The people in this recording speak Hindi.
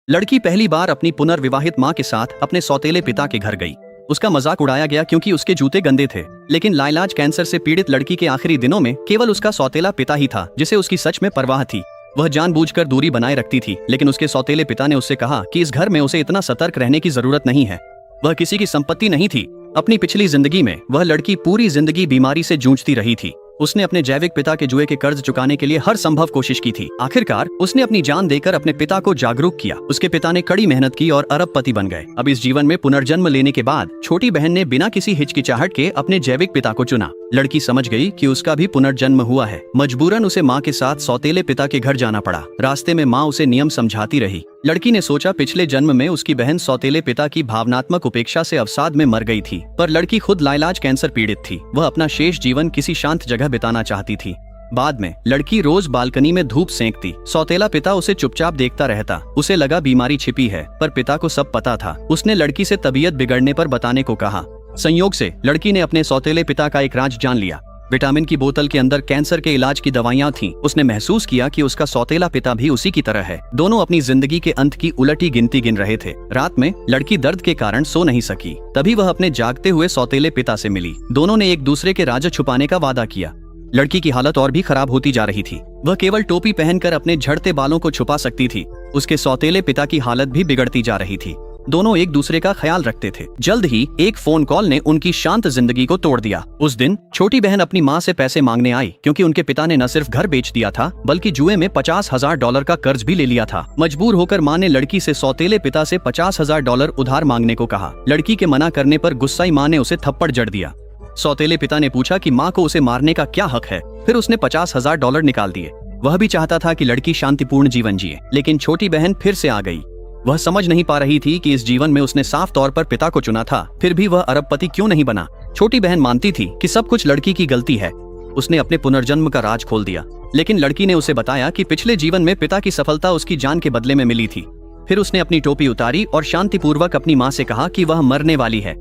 लड़की पहली बार अपनी पुनर्विवाहित माँ के साथ अपने सौतेले पिता के घर गई। उसका मजाक उड़ाया गया क्योंकि उसके जूते गंदे थे, लेकिन लाइलाज कैंसर से पीड़ित लड़की के आखिरी दिनों में केवल उसका सौतेला पिता ही था जिसे उसकी सच में परवाह थी। वह जानबूझकर दूरी बनाए रखती थी, लेकिन उसके सौतेले पिता ने उससे कहा कि इस घर में उसे इतना सतर्क रहने की जरूरत नहीं है। वह किसी की संपत्ति नहीं थी। अपनी पिछली जिंदगी में वह लड़की पूरी जिंदगी बीमारी से जूझती रही थी। उसने अपने जैविक पिता के जुए के कर्ज चुकाने के लिए हर संभव कोशिश की थी। आखिरकार उसने अपनी जान देकर अपने पिता को जागरूक किया। उसके पिता ने कड़ी मेहनत की और अरबपति बन गए। अब इस जीवन में पुनर्जन्म लेने के बाद छोटी बहन ने बिना किसी हिचकिचाहट के अपने जैविक पिता को चुना। लड़की समझ गई कि उसका भी पुनर्जन्म हुआ है। मजबूरन उसे माँ के साथ सौतेले पिता के घर जाना पड़ा। रास्ते में माँ उसे नियम समझाती रही। लड़की ने सोचा पिछले जन्म में उसकी बहन सौतेले पिता की भावनात्मक उपेक्षा से अवसाद में मर गई थी, पर लड़की खुद लाइलाज कैंसर पीड़ित थी। वह अपना शेष जीवन किसी शांत जगह बिताना चाहती थी। बाद में लड़की रोज बालकनी में धूप सेंकती। सौतेला पिता उसे चुपचाप देखता रहता। उसे लगा बीमारी छिपी है, पर पिता को सब पता था। उसने लड़की से तबीयत बिगड़ने पर बताने को कहा। संयोग से लड़की ने अपने सौतेले पिता का एक राज जान लिया। विटामिन की बोतल के अंदर कैंसर के इलाज की दवाइयां थीं। उसने महसूस किया कि उसका सौतेला पिता भी उसी की तरह है। दोनों अपनी जिंदगी के अंत की उलटी गिनती गिन रहे थे। रात में लड़की दर्द के कारण सो नहीं सकी। तभी वह अपने जागते हुए सौतेले पिता से मिली। दोनों ने एक दूसरे के राज छुपाने का वादा किया। लड़की की हालत और भी खराब होती जा रही थी। वह केवल टोपी पहनकर अपने झड़ते बालों को छुपा सकती थी। उसके सौतेले पिता की हालत भी बिगड़ती जा रही थी। दोनों एक दूसरे का ख्याल रखते थे। जल्द ही एक फोन कॉल ने उनकी शांत जिंदगी को तोड़ दिया। उस दिन छोटी बहन अपनी माँ से पैसे मांगने आई, क्योंकि उनके पिता ने न सिर्फ घर बेच दिया था, बल्कि जुए में $50,000 का कर्ज भी ले लिया था। मजबूर होकर माँ ने लड़की से सौतेले पिता से $50,000 उधार मांगने को कहा। लड़की के मना करने पर गुस्साई माँ ने उसे थप्पड़ जड़ दिया। सौतेले पिता ने पूछा कि माँ को उसे मारने का क्या हक है। फिर उसने $50,000 निकाल दिए। वह भी चाहता था कि लड़की शांतिपूर्ण जीवन जिए, लेकिन छोटी बहन फिर से आ गई। वह समझ नहीं पा रही थी कि इस जीवन में उसने साफ तौर पर पिता को चुना था, फिर भी वह अरबपति क्यों नहीं बना। छोटी बहन मानती थी कि सब कुछ लड़की की गलती है। उसने अपने पुनर्जन्म का राज खोल दिया, लेकिन लड़की ने उसे बताया कि पिछले जीवन में पिता की सफलता उसकी जान के बदले में मिली थी। फिर उसने अपनी टोपी उतारी और शांतिपूर्वक अपनी माँ से कहा कि वह मरने वाली है।